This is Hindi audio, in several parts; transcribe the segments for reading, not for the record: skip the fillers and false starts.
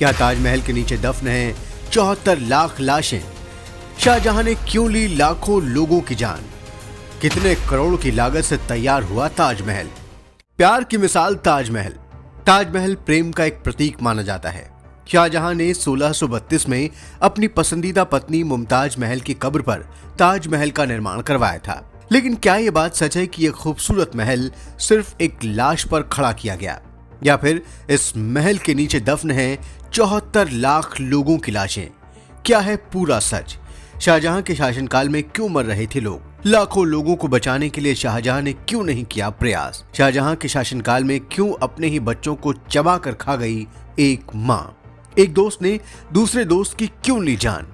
क्या ताजमहल के नीचे दफन हैं 74 लाख लाशें? शाहजहां ने क्यों ली लाखों लोगों की जान? कितने करोड़ की लागत से तैयार हुआ ताजमहल? प्यार की मिसाल ताजमहल। ताजमहल प्रेम का एक प्रतीक माना जाता है। शाहजहां ने 1632 में अपनी पसंदीदा पत्नी मुमताज महल की कब्र पर ताजमहल का निर्माण करवाया था। लेकिन क्या यह बात सच है कि यह खूबसूरत महल सिर्फ एक लाश पर खड़ा किया गया, या फिर इस महल के नीचे दफन हैं 74 लाख लोगों की लाशें? क्या है पूरा सच? शाहजहां के शासनकाल में क्यों मर रहे थे लोग? लाखों लोगों को बचाने के लिए शाहजहां ने क्यों नहीं किया प्रयास? शाहजहां के शासनकाल में क्यों अपने ही बच्चों को चबा कर खा गई एक मां? एक दोस्त ने दूसरे दोस्त की क्यों ली जान?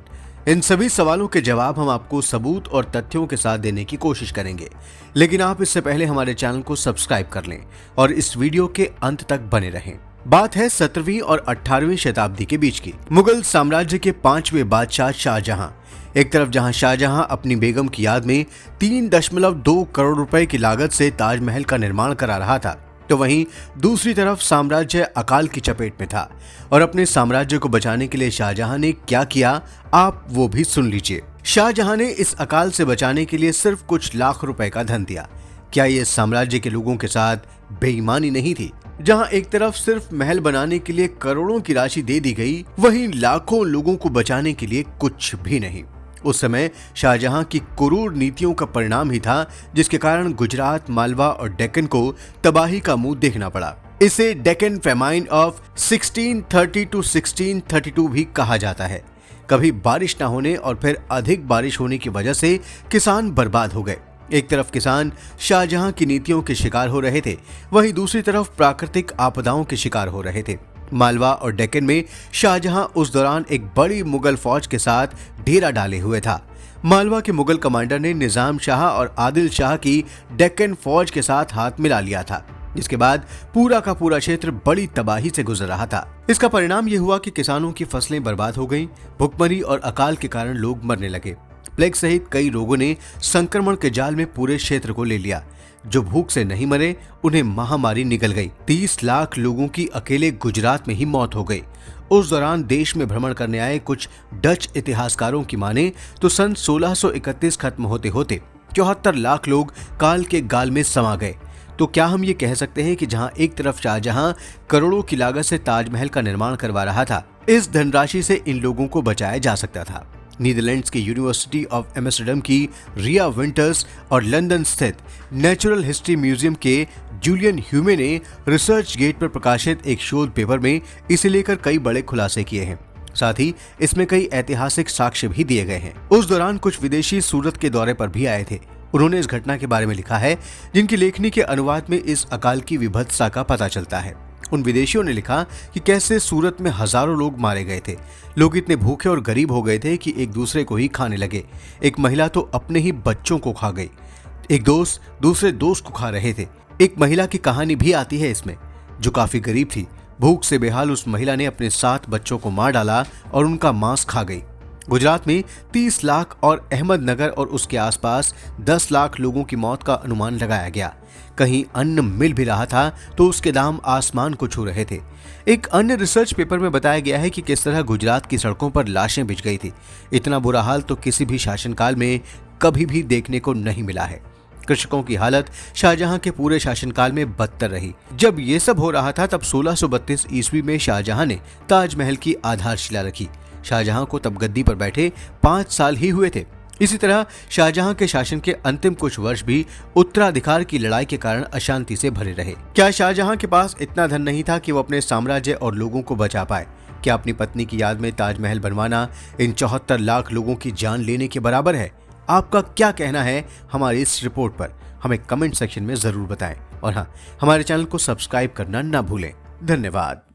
इन सभी सवालों के जवाब हम आपको सबूत और तथ्यों के साथ देने की कोशिश करेंगे, लेकिन आप इससे पहले हमारे चैनल को सब्सक्राइब कर लें और इस वीडियो के अंत तक बने रहें। बात है 17वीं और 18वीं शताब्दी के बीच की। मुगल साम्राज्य के 5वें बादशाह शाहजहां, एक तरफ जहां शाहजहां अपनी बेगम की याद में 3.2 करोड़ रुपए की लागत से ताजमहल का निर्माण करा रहा था, तो वहीं दूसरी तरफ साम्राज्य अकाल की चपेट में था। और अपने साम्राज्य को बचाने के लिए शाहजहां ने क्या किया, आप वो भी सुन लीजिए। शाहजहां ने इस अकाल से बचाने के लिए सिर्फ कुछ लाख रुपए का धन दिया। क्या ये साम्राज्य के लोगों के साथ बेईमानी नहीं थी? जहां एक तरफ सिर्फ महल बनाने के लिए करोड़ों की राशि दे दी गई, वहीं लाखों लोगों को बचाने के लिए कुछ भी नहीं। उस समय शाहजहां की क्रूर नीतियों का परिणाम ही था जिसके कारण गुजरात, मालवा और डेक्कन को तबाही का मुंह देखना पड़ा। इसे डेक्कन फेमाइन ऑफ 1630 to 1632 भी कहा जाता है। कभी बारिश न होने और फिर अधिक बारिश होने की वजह से किसान बर्बाद हो गए। एक तरफ किसान शाहजहां की नीतियों के शिकार हो रहे थे, वहीं दूसरी तरफ प्राकृतिक आपदाओं के शिकार हो रहे थे। मालवा और डेक्कन में शाहजहां उस दौरान एक बड़ी मुगल फौज के साथ डेरा डाले हुए था। मालवा के मुगल कमांडर ने निजाम शाह और आदिल शाह की डेक्कन फौज के साथ हाथ मिला लिया था, जिसके बाद पूरा का पूरा क्षेत्र बड़ी तबाही से गुजर रहा था। इसका परिणाम यह हुआ कि किसानों की फसलें बर्बाद हो गईं, भुखमरी और अकाल के कारण लोग मरने लगे। प्लेग सहित कई रोगों ने संक्रमण के जाल में पूरे क्षेत्र को ले लिया। जो भूख से नहीं मरे, उन्हें महामारी निगल गई। 30 लाख लोगों की अकेले गुजरात में ही मौत हो गई। उस दौरान देश में भ्रमण करने आए कुछ डच इतिहासकारों की माने तो सन 1631 खत्म होते होते 74 लाख लोग काल के गाल में समा गए। तो क्या हम ये कह सकते हैं कि जहां एक तरफ शाहजहां करोड़ों की लागत से ताजमहल का निर्माण करवा रहा था, इस धनराशि से इन लोगों को बचाया जा सकता था? नीदरलैंड्स की यूनिवर्सिटी ऑफ एम्स्टर्डम की रिया विंटर्स और लंदन स्थित नेचुरल हिस्ट्री म्यूजियम के जूलियन ह्यूमे ने रिसर्च गेट पर प्रकाशित एक शोध पेपर में इसे लेकर कई बड़े खुलासे किए हैं। साथ ही इसमें कई ऐतिहासिक साक्ष्य भी दिए गए हैं। उस दौरान कुछ विदेशी सूरत के दौरे पर भी आए थे। उन्होंने इस घटना के बारे में लिखा है, जिनकी लेखनी के अनुवाद में इस अकाल की विभत्सता का पता चलता है। उन विदेशियों ने लिखा कि कैसे सूरत में हजारों लोग मारे गए थे। लोग इतने भूखे और गरीब हो गए थे कि एक दूसरे को ही खाने लगे। एक महिला तो अपने ही बच्चों को खा गई। एक दोस्त दूसरे दोस्त को खा रहे थे। एक महिला की कहानी भी आती है इसमें, जो काफी गरीब थी। भूख से बेहाल उस महिला ने अपने 7 बच्चों को मार डाला और उनका मांस खा गई। गुजरात में 30 लाख और अहमदनगर और उसके आसपास 10 लाख लोगों की मौत का अनुमान लगाया गया। कहीं अन्न मिल भी रहा था तो उसके दाम आसमान को छू रहे थे। एक अन्य रिसर्च पेपर में बताया गया है कि किस तरह गुजरात की सड़कों पर लाशें बिछ गई थी। इतना बुरा हाल तो किसी भी शासनकाल में कभी भी देखने को नहीं मिला है। कृषकों की हालत शाहजहां के पूरे शासनकाल में बदतर रही। जब ये सब हो रहा था तब 1632 ईस्वी में शाहजहां ने ताजमहल की आधारशिला रखी। शाहजहां को तब गद्दी पर बैठे 5 साल ही हुए थे। इसी तरह शाहजहां के शासन के अंतिम कुछ वर्ष भी उत्तराधिकार की लड़ाई के कारण अशांति से भरे रहे। क्या शाहजहां के पास इतना धन नहीं था कि वो अपने साम्राज्य और लोगों को बचा पाए? क्या अपनी पत्नी की याद में ताजमहल बनवाना इन 74 लाख लोगों की जान लेने के बराबर है? आपका क्या कहना है हमारी इस रिपोर्ट पर? हमें कमेंट सेक्शन में जरूर बताएं और हाँ, हमारे चैनल को सब्सक्राइब करना ना भूलें। धन्यवाद।